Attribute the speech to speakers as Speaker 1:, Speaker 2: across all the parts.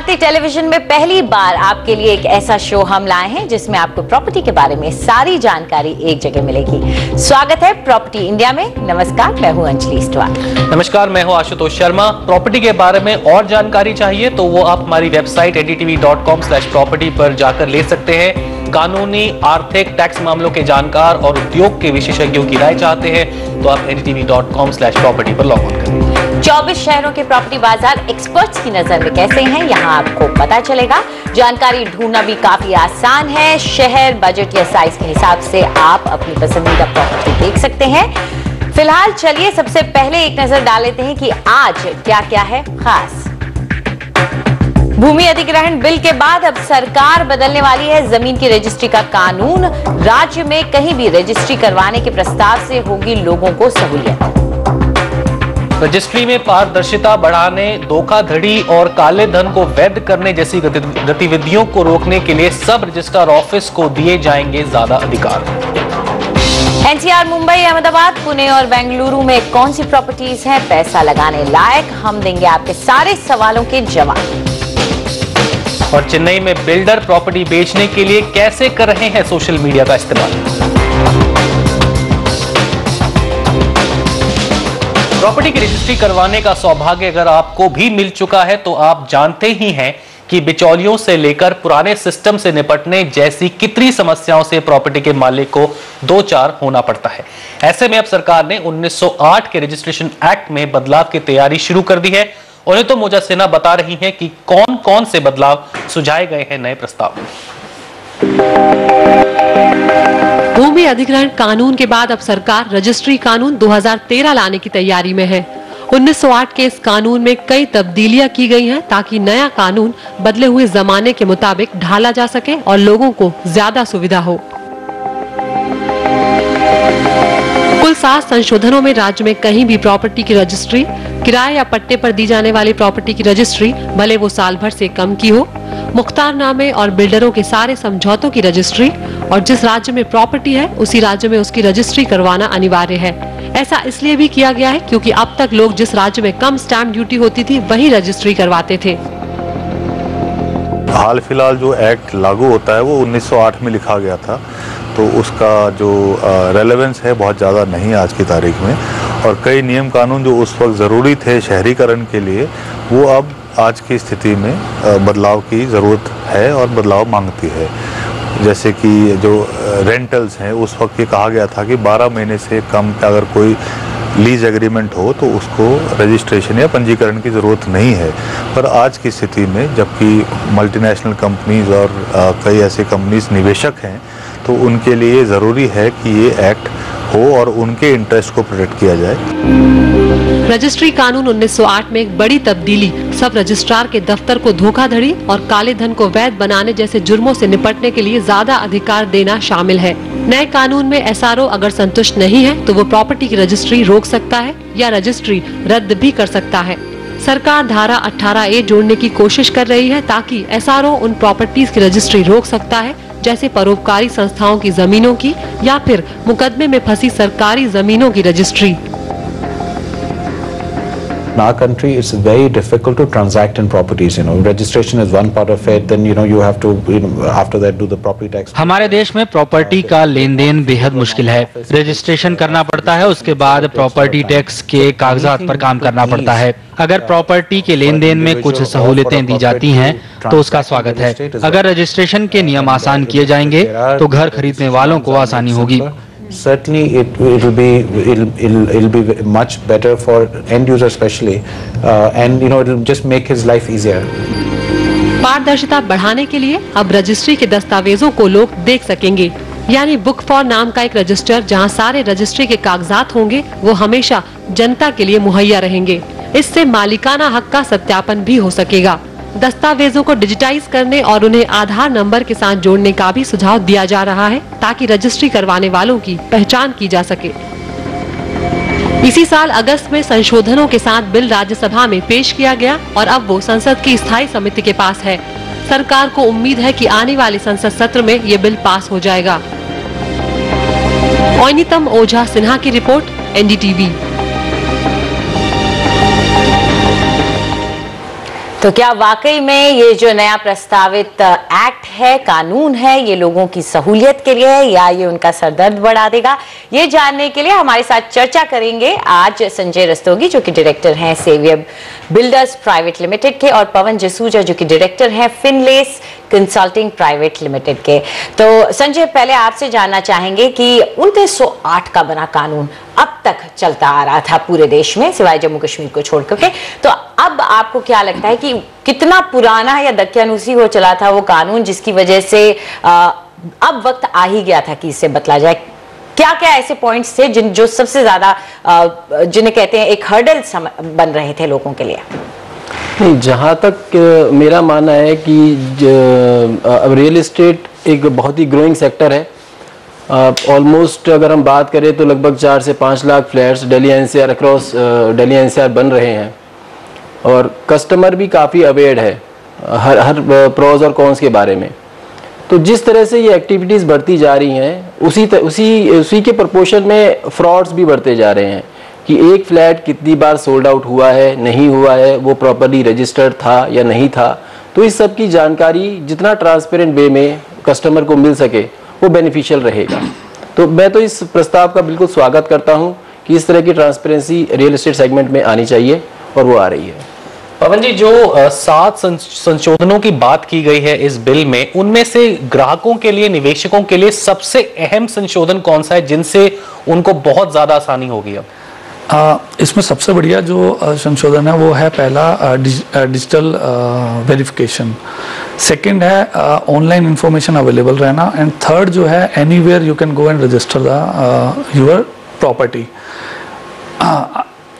Speaker 1: भारतीय टेलीविजन में पहली बार आपके लिए एक ऐसा शो हम लाए हैं जिसमें आपको प्रॉपर्टी के बारे में सारी जानकारी एक जगह मिलेगी। स्वागत है प्रॉपर्टी इंडिया में। नमस्कार, मैं हूं अंजलि इस्टवाल।
Speaker 2: नमस्कार, मैं हूं आशुतोष शर्मा। प्रॉपर्टी के बारे में और जानकारी चाहिए तो वो आप हमारी वेबसाइट ndtv.com/property पर जाकर ले सकते हैं। कानूनी, आर्थिक, टैक्स मामलों के जानकार और उद्योग के विशेषज्ञों की राय चाहते हैं तो आप ndtv.com/property पर लॉग ऑन करें।
Speaker 1: 24 शहरों के प्रॉपर्टी बाजार एक्सपर्ट्स की नजर में कैसे हैं, यहाँ आपको पता चलेगा। जानकारी ढूंढना भी काफी आसान है। शहर, बजट या साइज के हिसाब से आप अपनी पसंदीदा प्रॉपर्टी देख सकते हैं। फिलहाल चलिए सबसे पहले एक नजर डाल लेते हैं कि आज क्या क्या है खास। भूमि अधिग्रहण बिल के बाद अब सरकार बदलने वाली है जमीन की रजिस्ट्री का कानून। राज्य में कहीं भी रजिस्ट्री करवाने के प्रस्ताव से होगी लोगों को सहूलियत।
Speaker 2: रजिस्ट्री में पारदर्शिता बढ़ाने, धोखाधड़ी और काले धन को वैध करने जैसी गतिविधियों को रोकने के लिए सब रजिस्ट्रार ऑफिस को दिए जाएंगे ज्यादा अधिकार।
Speaker 1: एनसीआर, मुंबई, अहमदाबाद, पुणे और बेंगलुरु में कौन सी प्रॉपर्टीज हैं पैसा लगाने लायक, हम देंगे आपके सारे सवालों के जवाब।
Speaker 2: और चेन्नई में बिल्डर प्रॉपर्टी बेचने के लिए कैसे कर रहे हैं सोशल मीडिया का इस्तेमाल। प्रॉपर्टी की रजिस्ट्री करवाने का सौभाग्य अगर आपको भी मिल चुका है तो आप जानते ही हैं कि बिचौलियों से लेकर पुराने सिस्टम से निपटने जैसी कितनी समस्याओं से प्रॉपर्टी के मालिक को दो चार होना पड़ता है। ऐसे में अब सरकार ने 1908 के रजिस्ट्रेशन एक्ट में बदलाव की तैयारी शुरू कर दी है। उन्हें तो मोजा सिन्हा बता रही हैं कि कौन कौन से बदलाव सुझाए गए हैं नए प्रस्ताव में।
Speaker 3: भूमि अधिग्रहण कानून के बाद अब सरकार रजिस्ट्री कानून 2013 लाने की तैयारी में है। 1908 के इस कानून में कई तब्दीलियां की गई हैं ताकि नया कानून बदले हुए जमाने के मुताबिक ढाला जा सके और लोगों को ज्यादा सुविधा हो। कुल 7 संशोधनों में राज्य में कहीं भी प्रॉपर्टी की रजिस्ट्री, किराए या पट्टे पर दी जाने वाली प्रॉपर्टी की रजिस्ट्री भले वो साल भर से कम की हो, मुख्तारनामे और बिल्डरों के सारे समझौतों की रजिस्ट्री और जिस राज्य में प्रॉपर्टी है उसी राज्य में उसकी रजिस्ट्री करवाना अनिवार्य है। ऐसा इसलिए भी किया गया है क्योंकि अब तक लोग जिस राज्य में कम स्टैंप ड्यूटी होती थी वही रजिस्ट्री करवाते थे।
Speaker 4: हाल फिलहाल जो एक्ट लागू होता है वो 1908 में लिखा गया था, तो उसका जो रेलेवेंस है बहुत ज़्यादा नहीं आज की तारीख में। और कई नियम कानून जो उस वक्त ज़रूरी थे शहरीकरण के लिए वो अब आज की स्थिति में बदलाव की ज़रूरत है और बदलाव मांगती है। जैसे कि जो रेंटल्स हैं उस वक्त ये कहा गया था कि 12 महीने से कम का अगर कोई लीज एग्रीमेंट हो तो उसको रजिस्ट्रेशन या पंजीकरण की ज़रूरत नहीं है। पर आज की स्थिति में जबकि मल्टीनेशनल कंपनीज और कई ऐसे कंपनीज निवेशक हैं तो उनके लिए ज़रूरी है कि ये एक्ट हो और उनके इंटरेस्ट को प्रोटेक्ट किया जाए।
Speaker 3: रजिस्ट्री कानून 1908 में एक बड़ी तब्दीली सब रजिस्ट्रार के दफ्तर को धोखाधड़ी और काले धन को वैध बनाने जैसे जुर्मों से निपटने के लिए ज्यादा अधिकार देना शामिल है। नए कानून में एसआरओ अगर संतुष्ट नहीं है तो वो प्रॉपर्टी की रजिस्ट्री रोक सकता है या रजिस्ट्री रद्द भी कर सकता है। सरकार धारा 18A जोड़ने की कोशिश कर रही है ताकि एसआरओ उन प्रॉपर्टीज की रजिस्ट्री रोक सकता है जैसे परोपकारी संस्थाओं की जमीनों की या फिर मुकदमे में फंसी सरकारी जमीनों की registry.
Speaker 5: In our country, it's very difficult to transact in properties. Registration is one part of it. Then you have to after that do the property tax.
Speaker 6: हमारे देश में प्रॉपर्टी का लेन देन बेहद मुश्किल है। रजिस्ट्रेशन करना पड़ता है, उसके बाद प्रॉपर्टी टैक्स के कागजात पर काम करना पड़ता है। अगर प्रॉपर्टी के लेन देन में कुछ सहूलियतें दी जाती हैं तो उसका स्वागत है। अगर रजिस्ट्रेशन के नियम आसान किए जाएंगे तो घर खरीदने वालों को आसानी होगी।
Speaker 5: Certainly, it'll be much better for end user especially, and it'll just make his life easier.
Speaker 3: पारदर्शिता बढ़ाने के लिए अब रजिस्ट्री के दस्तावेजों को लोग देख सकेंगे, यानी बुक फॉर नाम का एक रजिस्टर जहां सारे रजिस्ट्री के कागजात होंगे वो हमेशा जनता के लिए मुहैया रहेंगे। इससे मालिकाना हक का सत्यापन भी हो सकेगा। दस्तावेजों को डिजिटाइज करने और उन्हें आधार नंबर के साथ जोड़ने का भी सुझाव दिया जा रहा है ताकि रजिस्ट्री करवाने वालों की पहचान की जा सके। इसी साल अगस्त में संशोधनों के साथ बिल राज्यसभा में पेश किया गया और अब वो संसद की स्थायी समिति के पास है। सरकार को उम्मीद है कि आने वाले संसद सत्र में ये बिल पास हो जाएगा। ओनितम ओझा सिन्हा की रिपोर्ट, एनडीटीवी।
Speaker 1: तो क्या वाकई में ये जो नया प्रस्तावित एक्ट है, कानून है, ये लोगों की सहूलियत के लिए है या ये उनका सरदर्द बढ़ा देगा? ये जानने के लिए हमारे साथ चर्चा करेंगे आज संजय रस्तोगी, जो कि डायरेक्टर हैं सेवियर बिल्डर्स प्राइवेट लिमिटेड के, और पवन जसूजा, जो कि डायरेक्टर हैं फिनलेस कंसल्टिंग प्राइवेट लिमिटेड के। तो संजय, पहले आपसे जानना चाहेंगे कि 1908 का बना कानून अब तक चलता आ रहा था पूरे देश में, सिवाय जम्मू कश्मीर को छोड़ करके, तो अब आपको क्या लगता है कि कितना पुराना या दक्यानुसी हो चला था वो कानून, जिसकी वजह से अब वक्त आ ही गया था कि इससे बदला जाए? क्या क्या ऐसे पॉइंट्स थे जो सबसे ज्यादा जिन्हें कहते हैं एक हर्डल बन रहे थे लोगों के लिए?
Speaker 7: नहीं, जहाँ तक मेरा मानना है कि अब रियल एस्टेट एक बहुत ही ग्रोइंग सेक्टर है। ऑलमोस्ट अगर हम बात करें तो लगभग 4 से 5 lakh flats Delhi NCR across Delhi NCR बन रहे हैं, और कस्टमर भी काफ़ी अवेयर है हर प्रोज और कॉन्स के बारे में। तो जिस तरह से ये एक्टिविटीज़ बढ़ती जा रही हैं, उसी के प्रपोर्शन में फ्रॉड्स भी बढ़ते जा रहे हैं कि एक फ्लैट कितनी बार सोल्ड आउट हुआ है, नहीं हुआ है, वो प्रॉपर्ली रजिस्टर्ड था या नहीं था। तो इस सब की जानकारी जितना ट्रांसपेरेंट वे में कस्टमर को मिल सके वो बेनिफिशियल रहेगा। तो मैं तो इस प्रस्ताव का बिल्कुल स्वागत करता हूं कि इस तरह की ट्रांसपेरेंसी रियल एस्टेट सेगमेंट में आनी चाहिए, और वो आ रही है।
Speaker 2: पवन जी, जो 7 संशोधनों की बात की गई है इस बिल में, उनमें से ग्राहकों के लिए, निवेशकों के लिए सबसे अहम संशोधन कौन सा है जिनसे उनको बहुत ज्यादा आसानी होगी? अब
Speaker 8: इसमें सबसे बढ़िया जो संशोधन है वो है पहला डिजिटल वेरिफिकेशन, सेकंड है ऑनलाइन इंफॉर्मेशन अवेलेबल रहना, एंड थर्ड जो है anywhere you can go and register the your property.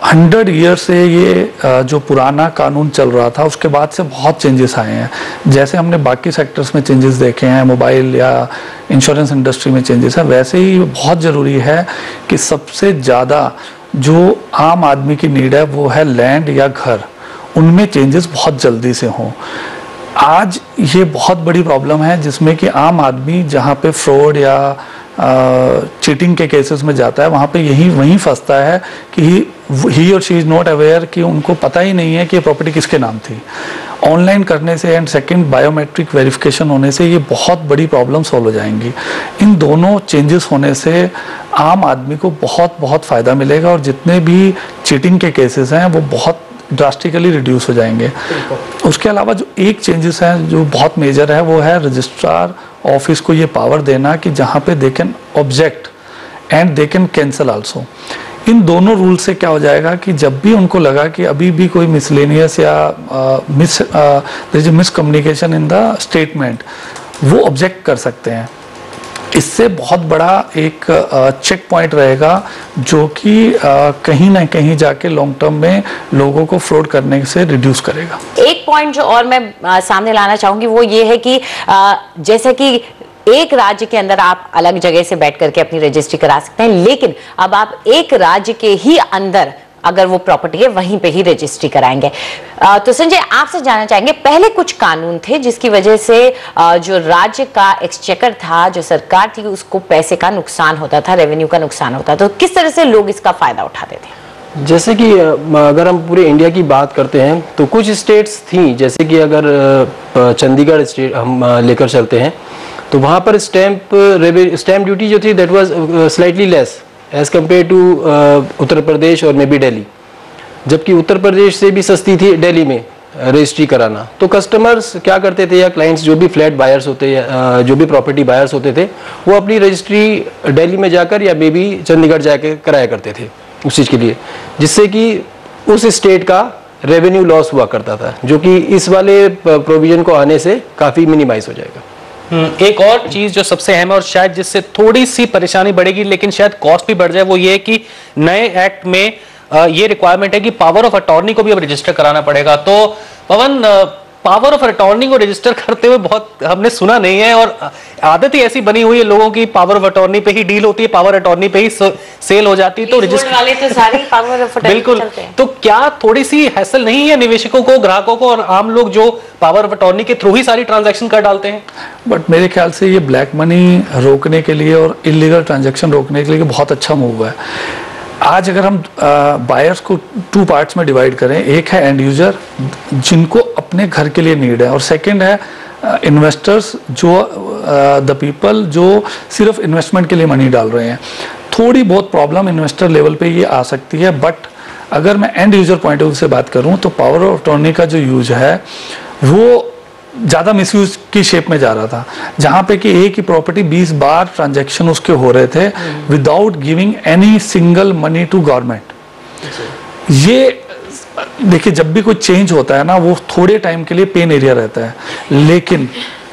Speaker 8: 100 year से ये जो पुराना कानून चल रहा था उसके बाद से बहुत चेंजेस आए हैं। जैसे हमने बाकी सेक्टर्स में चेंजेस देखे हैं, मोबाइल या इंश्योरेंस इंडस्ट्री में चेंजेस है, वैसे ही बहुत ज़रूरी है कि सबसे ज़्यादा जो आम आदमी की नीड है वो है लैंड या घर, उनमें चेंजेस बहुत जल्दी से हों। आज ये बहुत बड़ी प्रॉब्लम है जिसमें कि आम आदमी जहाँ पे फ्रॉड या चीटिंग के केसेस में जाता है वहाँ पे वहीं फंसता है कि ही और शी इज़ नॉट अवेयर, कि उनको पता ही नहीं है कि ये प्रॉपर्टी किसके नाम थी। ऑनलाइन करने से एंड सेकंड बायोमेट्रिक वेरिफिकेशन होने से ये बहुत बड़ी प्रॉब्लम सॉल्व हो जाएंगी। इन दोनों चेंजेस होने से आम आदमी को बहुत बहुत फ़ायदा मिलेगा, और जितने भी चीटिंग के केसेस हैं वो बहुत ड्रास्टिकली रिड्यूस हो जाएंगे। उसके अलावा जो एक चेंजेस है जो बहुत मेजर है वो है रजिस्ट्रार ऑफिस को ये पावर देना कि जहाँ पे they can object and they can cancel also. इन दोनों रूल से क्या हो जाएगा कि जब भी उनको लगा कि अभी भी कोई मिसलेनियस या miss communication in the statement, वो ऑब्जेक्ट कर सकते हैं। इससे बहुत बड़ा एक चेक पॉइंट रहेगा जो कि कहीं ना कहीं जाके लॉन्ग टर्म में लोगों को फ्रॉड करने से रिड्यूस करेगा। एक
Speaker 1: पॉइंट जो और मैं सामने लाना चाहूंगी वो ये है कि जैसे कि एक राज्य के अंदर आप अलग जगह से बैठ करके अपनी रजिस्ट्री करा सकते हैं, लेकिन अब आप एक राज्य के ही अंदर अगर वो प्रॉपर्टी है वहीं पे ही रजिस्ट्री कराएंगे। तो संजय, आपसे जानना चाहेंगे, पहले कुछ कानून थे जिसकी वजह से जो राज्य का एक्सचेकर था, जो सरकार थी, उसको पैसे का नुकसान होता था, रेवेन्यू का नुकसान होता था। तो किस तरह से लोग इसका फायदा उठाते थे?
Speaker 7: जैसे कि अगर हम पूरे इंडिया की बात करते हैं तो कुछ स्टेट्स थी, जैसे कि अगर चंडीगढ़ स्टेट हम लेकर चलते हैं तो वहाँ पर स्टैंप ड्यूटी जो थी that was slightly less as compare to Uttar Pradesh और मे बी दिल्ली, जबकि उत्तर प्रदेश से भी सस्ती थी दिल्ली में रजिस्ट्री कराना। तो कस्टमर्स क्या करते थे, या क्लाइंट्स जो भी फ्लैट बायर्स होते या जो भी प्रॉपर्टी बायर्स होते थे, वो अपनी रजिस्ट्री दिल्ली में जाकर या मे बी चंडीगढ़ जाकर कराया करते थे उस चीज़ के लिए, जिससे कि उस स्टेट का रेवेन्यू लॉस हुआ करता था, जो कि इस वाले प्रोविजन को आने से काफ़ी मिनिमाइज हो जाएगा।
Speaker 2: एक और चीज जो सबसे अहम है और शायद जिससे थोड़ी सी परेशानी बढ़ेगी लेकिन शायद कॉस्ट भी बढ़ जाए, वो ये है कि नए एक्ट में ये रिक्वायरमेंट है कि पावर ऑफ अटॉर्नी को भी अब रजिस्टर कराना पड़ेगा। तो पवन, पावर ऑफ अटॉर्नी को रजिस्टर करते हुए बहुत हमने सुना नहीं है, और आदत ही ऐसी बनी हुई है लोगों की, पावर ऑफ अटॉर्नी पे ही डील होती है, पावर अटॉर्नी पे ही सेल हो जाती है। तो रजिस्टर वाले तो सारे पावर ऑफ अटॉर्नी बिल्कुल। तो क्या थोड़ी सी हैसल नहीं है निवेशकों को, ग्राहकों को और आम लोग जो पावर ऑफ अटॉर्नी के थ्रू ही सारी ट्रांजैक्शन कर डालते हैं?
Speaker 8: बट मेरे ख्याल से ये ब्लैक मनी रोकने के लिए और इलीगल ट्रांजैक्शन रोकने के लिए बहुत अच्छा मूव है। आज अगर हम बायर्स को 2 पार्ट्स में डिवाइड करें, एक है एंड यूजर जिनको अपने घर के लिए नीड है, और सेकंड है इन्वेस्टर्स जो द पीपल जो सिर्फ इन्वेस्टमेंट के लिए मनी डाल रहे हैं। थोड़ी बहुत प्रॉब्लम इन्वेस्टर लेवल पे ये आ सकती है, बट अगर मैं and user point of view से बात करूं तो पावर ऑफ अटॉर्नी का जो यूज है वो ज़्यादा मिसयूज की शेप में जा रहा था, जहाँ पे कि एक ही प्रॉपर्टी 20 बार ट्रांजैक्शन उसके हो रहे थे without giving any single money to government. ये देखिए, जब भी कोई चेंज होता है ना, वो थोड़े टाइम के लिए पेन एरिया रहता है, लेकिन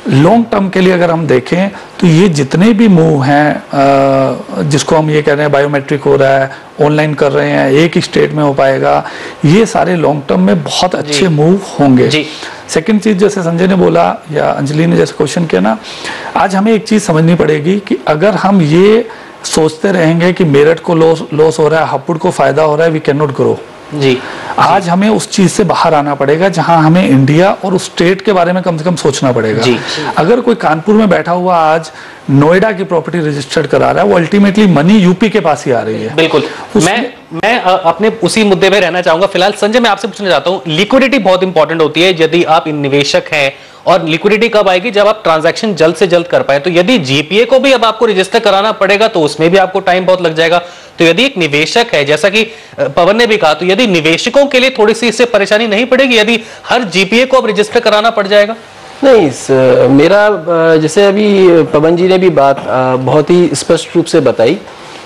Speaker 8: लॉन्ग टर्म के लिए अगर हम देखें तो ये जितने भी मूव हैं, जिसको हम ये कह रहे हैं बायोमेट्रिक हो रहा है, ऑनलाइन कर रहे हैं, एक ही स्टेट में हो पाएगा, ये सारे लॉन्ग टर्म में बहुत अच्छे मूव होंगे। सेकंड चीज, जैसे संजय ने बोला या अंजलि ने जैसे क्वेश्चन किया ना, आज हमें एक चीज समझनी पड़ेगी कि अगर हम ये सोचते रहेंगे कि मेरठ को लॉस हो रहा है, हापुड़ को फायदा हो रहा है, वी कैन नॉट ग्रो जी। आज हमें उस चीज से बाहर आना पड़ेगा जहां हमें इंडिया और उस स्टेट के बारे में कम से कम सोचना पड़ेगा जी। अगर कोई कानपुर में बैठा हुआ आज नोएडा की प्रॉपर्टी रजिस्टर्ड करा रहा है, वो अल्टीमेटली मनी यूपी के पास ही आ रही है।
Speaker 2: बिल्कुल, मैं अपने उसी मुद्दे पे रहना चाहूंगा। फिलहाल संजय, मैं आपसे पूछना चाहता हूँ, लिक्विडिटी बहुत इंपॉर्टेंट होती है यदि आप निवेशक हैं, और लिक्विडिटी कब आएगी? जब आप ट्रांजैक्शन जल्द से जल्द कर पाए। तो यदि जीपीए को भी अब आपको रजिस्टर कराना पड़ेगा तो उसमें भी आपको टाइम बहुत लग जाएगा। तो यदि एक निवेशक है, जैसा कि पवन ने भी कहा, तो यदि निवेशकों के लिए थोड़ी सी इससे परेशानी नहीं पड़ेगी यदि हर जीपीए को अब रजिस्टर कराना पड़ जाएगा?
Speaker 7: नहीं, मेरा जैसे अभी पवन जी ने भी बात बहुत ही स्पष्ट रूप से बताई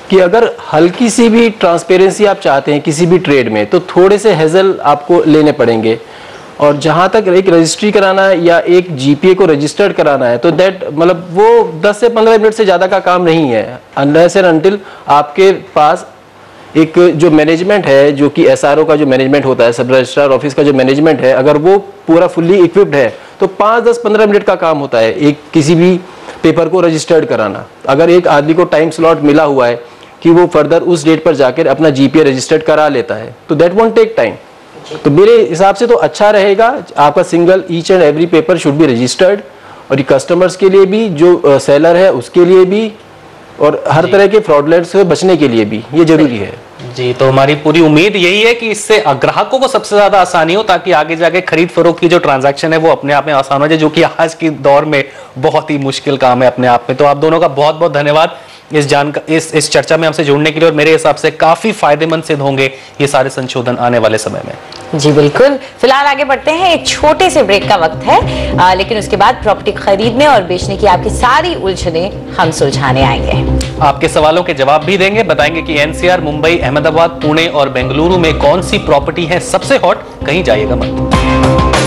Speaker 7: कि अगर हल्की सी भी ट्रांसपेरेंसी आप चाहते हैं किसी भी ट्रेड में, तो थोड़े से हेजल आपको लेने पड़ेंगे। और जहां तक एक रजिस्ट्री कराना है या एक जीपीए को रजिस्टर्ड कराना है, तो दैट मतलब वो 10 से 15 मिनट से ज़्यादा का काम नहीं है, अनलेस एंड अनटिल आपके पास एक जो मैनेजमेंट है, जो कि एसआरओ का जो मैनेजमेंट होता है, सब रजिस्ट्रार ऑफिस का जो मैनेजमेंट है, अगर वो पूरा फुल्ली इक्विप्ड है तो 5, 10, 15 मिनट का काम होता है एक किसी भी पेपर को रजिस्टर्ड कराना। अगर एक आदमी को टाइम स्लॉट मिला हुआ है कि वो फर्दर उस डेट पर जाकर अपना जीपीए रजिस्टर्ड करा लेता है, तो दैट वोंट टेक टाइम। तो मेरे हिसाब से तो अच्छा रहेगा, आपका single each and every paper should be registered, और ये कस्टमर्स के लिए भी, जो सेलर है उसके लिए भी, और हर तरह के फ्रॉडलेंट से बचने के लिए भी ये जरूरी है
Speaker 2: जी। तो हमारी पूरी उम्मीद यही है कि इससे ग्राहकों को सबसे ज्यादा आसानी हो, ताकि आगे जाके खरीद फरोख्त की जो ट्रांजैक्शन है वो अपने आप में आसान हो जाए, जो कि आज के दौर में बहुत ही मुश्किल काम है अपने आप में। तो आप दोनों का बहुत बहुत धन्यवाद इस चर्चा में हमसे जुड़ने के लिए, और मेरे हिसाब से काफी फायदेमंद सिद्ध होंगे ये सारे संशोधन आने वाले समय में।
Speaker 1: जी बिल्कुल। फिलहाल आगे बढ़ते हैं, एक छोटे से ब्रेक का वक्त है, लेकिन उसके बाद प्रॉपर्टी खरीदने और बेचने की आपकी सारी उलझने हम सुलझाने आएंगे।
Speaker 2: आपके सवालों के जवाब भी देंगे, बताएंगे कि एनसीआर, मुंबई, अहमदाबाद, पुणे और बेंगलुरु में कौन सी प्रॉपर्टी है सबसे हॉट। कहीं जाइएगा मत।